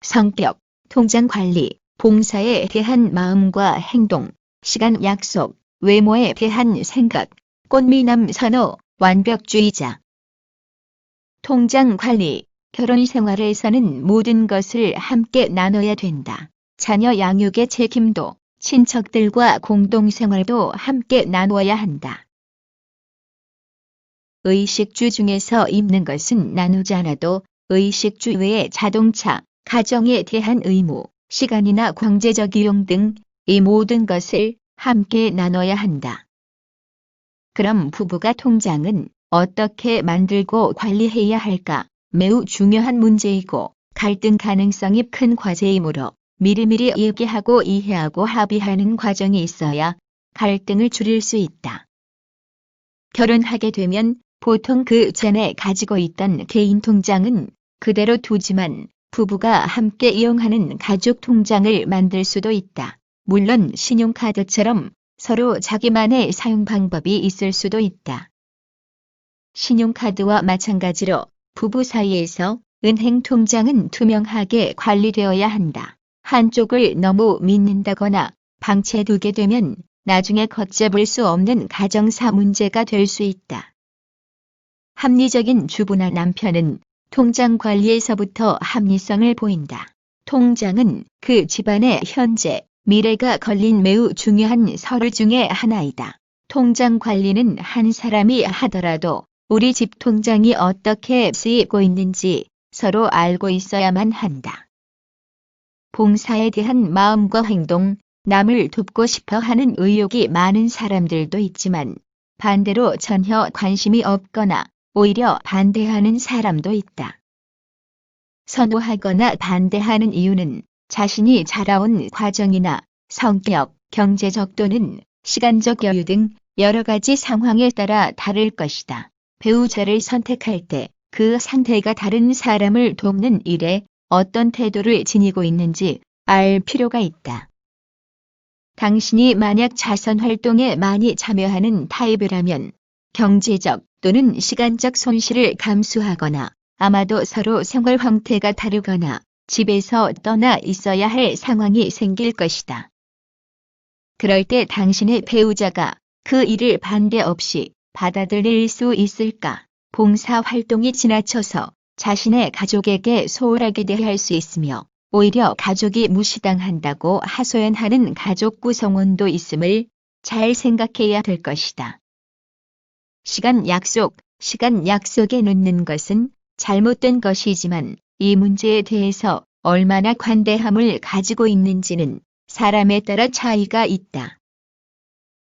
성격, 통장 관리, 봉사에 대한 마음과 행동, 시간 약속, 외모에 대한 생각, 꽃미남 선호, 완벽주의자. 통장 관리, 결혼 생활에서는 모든 것을 함께 나눠야 된다. 자녀 양육의 책임도, 친척들과 공동생활도 함께 나누어야 한다. 의식주 중에서 입는 것은 나누지 않아도 의식주 외에 자동차, 가정에 대한 의무, 시간이나 경제적 이용 등 이 모든 것을 함께 나눠야 한다. 그럼 부부가 통장은 어떻게 만들고 관리해야 할까? 매우 중요한 문제이고 갈등 가능성이 큰 과제이므로 미리미리 얘기하고 이해하고 합의하는 과정이 있어야 갈등을 줄일 수 있다. 결혼하게 되면 보통 그 전에 가지고 있던 개인 통장은 그대로 두지만 부부가 함께 이용하는 가족 통장을 만들 수도 있다. 물론 신용카드처럼 서로 자기만의 사용 방법이 있을 수도 있다. 신용카드와 마찬가지로 부부 사이에서 은행 통장은 투명하게 관리되어야 한다. 한쪽을 너무 믿는다거나 방치해두게 되면 나중에 걷잡을 수 없는 가정사 문제가 될 수 있다. 합리적인 주부나 남편은 통장 관리에서부터 합리성을 보인다. 통장은 그 집안의 현재, 미래가 걸린 매우 중요한 서류 중의 하나이다. 통장 관리는 한 사람이 하더라도 우리 집 통장이 어떻게 쓰이고 있는지 서로 알고 있어야만 한다. 봉사에 대한 마음과 행동, 남을 돕고 싶어 하는 의욕이 많은 사람들도 있지만 반대로 전혀 관심이 없거나 오히려 반대하는 사람도 있다. 선호하거나 반대하는 이유는 자신이 자라온 과정이나 성격, 경제적 또는 시간적 여유 등 여러 가지 상황에 따라 다를 것이다. 배우자를 선택할 때 그 상대가 다른 사람을 돕는 일에 어떤 태도를 지니고 있는지 알 필요가 있다. 당신이 만약 자선활동에 많이 참여하는 타입이라면 경제적 또는 시간적 손실을 감수하거나 아마도 서로 생활 형태가 다르거나 집에서 떠나 있어야 할 상황이 생길 것이다. 그럴 때 당신의 배우자가 그 일을 반대 없이 받아들일 수 있을까? 봉사활동이 지나쳐서 자신의 가족에게 소홀하게 대할 수 있으며 오히려 가족이 무시당한다고 하소연하는 가족 구성원도 있음을 잘 생각해야 될 것이다. 시간 약속에 늦는 것은 잘못된 것이지만 이 문제에 대해서 얼마나 관대함을 가지고 있는지는 사람에 따라 차이가 있다.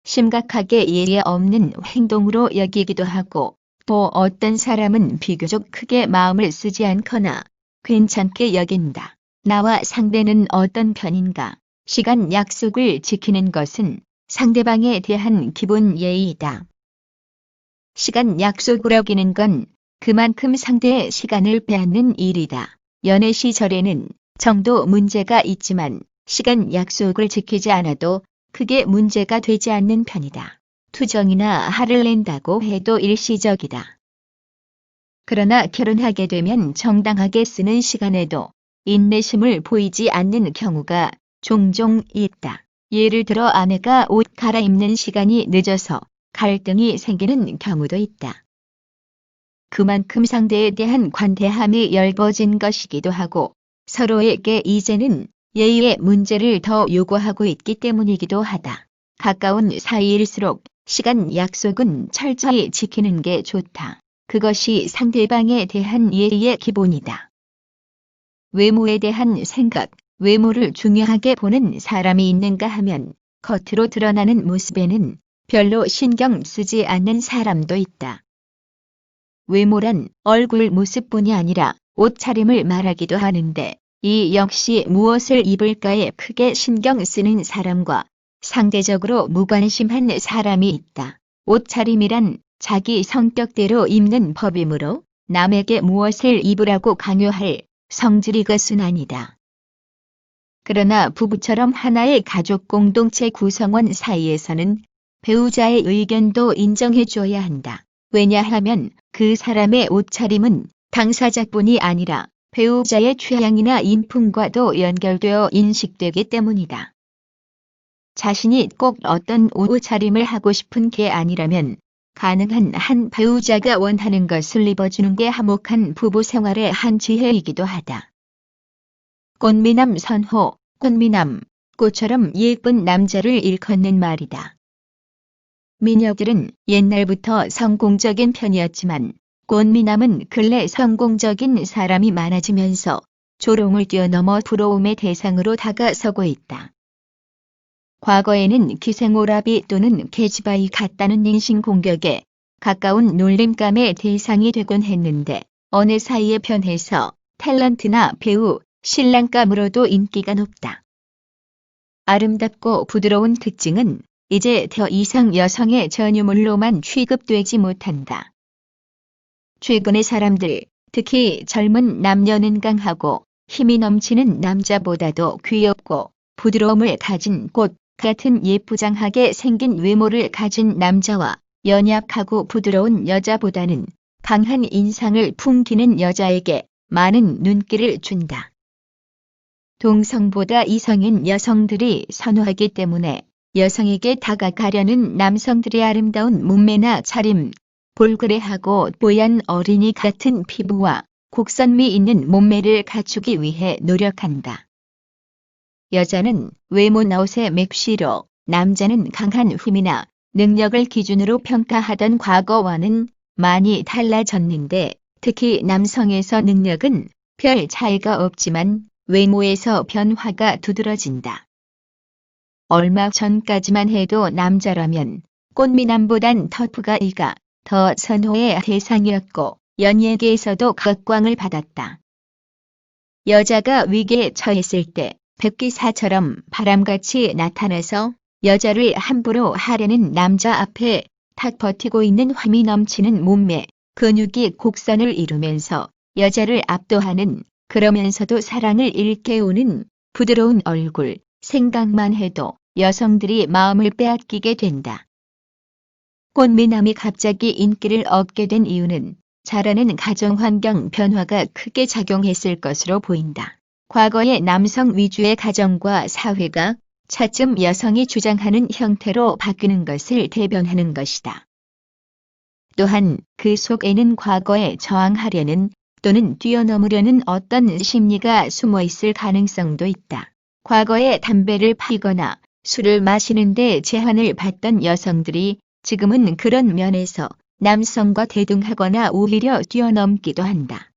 심각하게 예의 없는 행동으로 여기기도 하고 또 어떤 사람은 비교적 크게 마음을 쓰지 않거나 괜찮게 여긴다. 나와 상대는 어떤 편인가? 시간 약속을 지키는 것은 상대방에 대한 기본 예의이다. 시간 약속을 어기는 건 그만큼 상대의 시간을 빼앗는 일이다. 연애 시절에는 정도 문제가 있지만 시간 약속을 지키지 않아도 크게 문제가 되지 않는 편이다. 투정이나 화를 낸다고 해도 일시적이다. 그러나 결혼하게 되면 정당하게 쓰는 시간에도 인내심을 보이지 않는 경우가 종종 있다. 예를 들어 아내가 옷 갈아입는 시간이 늦어서 갈등이 생기는 경우도 있다. 그만큼 상대에 대한 관대함이 엷어진 것이기도 하고 서로에게 이제는 예의의 문제를 더 요구하고 있기 때문이기도 하다. 가까운 사이일수록 시간 약속은 철저히 지키는 게 좋다. 그것이 상대방에 대한 예의의 기본이다. 외모에 대한 생각, 외모를 중요하게 보는 사람이 있는가 하면 겉으로 드러나는 모습에는 별로 신경 쓰지 않는 사람도 있다. 외모란 얼굴 모습뿐이 아니라 옷차림을 말하기도 하는데 이 역시 무엇을 입을까에 크게 신경 쓰는 사람과 상대적으로 무관심한 사람이 있다. 옷차림이란 자기 성격대로 입는 법이므로 남에게 무엇을 입으라고 강요할 성질이 것은 아니다. 그러나 부부처럼 하나의 가족 공동체 구성원 사이에서는 배우자의 의견도 인정해줘야 한다. 왜냐하면 그 사람의 옷차림은 당사자뿐이 아니라 배우자의 취향이나 인품과도 연결되어 인식되기 때문이다. 자신이 꼭 어떤 옷차림을 하고 싶은 게 아니라면 가능한 한 배우자가 원하는 것을 입어주는 게 화목한 부부 생활의 한 지혜이기도 하다. 꽃미남 선호, 꽃미남, 꽃처럼 예쁜 남자를 일컫는 말이다. 미녀들은 옛날부터 성공적인 편이었지만 꽃미남은 근래 성공적인 사람이 많아지면서 조롱을 뛰어넘어 부러움의 대상으로 다가서고 있다. 과거에는 기생오라비 또는 계집아이 같다는 인신공격에 가까운 놀림감의 대상이 되곤 했는데 어느 사이에 변해서 탤런트나 배우, 신랑감으로도 인기가 높다. 아름답고 부드러운 특징은 이제 더 이상 여성의 전유물로만 취급되지 못한다. 최근의 사람들, 특히 젊은 남녀는 강하고 힘이 넘치는 남자보다도 귀엽고 부드러움을 가진 꽃 같은 예쁘장하게 생긴 외모를 가진 남자와 연약하고 부드러운 여자보다는 강한 인상을 풍기는 여자에게 많은 눈길을 준다. 동성보다 이성인 여성들이 선호하기 때문에 여성에게 다가가려는 남성들의 아름다운 몸매나 차림, 볼그레하고 뽀얀 어린이 같은 피부와 곡선미 있는 몸매를 갖추기 위해 노력한다. 여자는 외모나 옷의 맵시로, 남자는 강한 힘이나 능력을 기준으로 평가하던 과거와는 많이 달라졌는데 특히 남성에서 능력은 별 차이가 없지만 외모에서 변화가 두드러진다. 얼마 전까지만 해도 남자라면 꽃미남보단 터프가이가 더 선호의 대상이었고 연예계에서도 각광을 받았다. 여자가 위기에 처했을 때 백기사처럼 바람같이 나타나서 여자를 함부로 하려는 남자 앞에 탁 버티고 있는 힘이 넘치는 몸매, 근육이 곡선을 이루면서 여자를 압도하는 그러면서도 사랑을 일깨우는 부드러운 얼굴, 생각만 해도 여성들이 마음을 빼앗기게 된다. 꽃미남이 갑자기 인기를 얻게 된 이유는 자라는 가정환경 변화가 크게 작용했을 것으로 보인다. 과거의 남성 위주의 가정과 사회가 차츰 여성이 주장하는 형태로 바뀌는 것을 대변하는 것이다. 또한 그 속에는 과거에 저항하려는 또는 뛰어넘으려는 어떤 심리가 숨어 있을 가능성도 있다. 과거에 담배를 피거나 술을 마시는데 제한을 받던 여성들이 지금은 그런 면에서 남성과 대등하거나 오히려 뛰어넘기도 한다.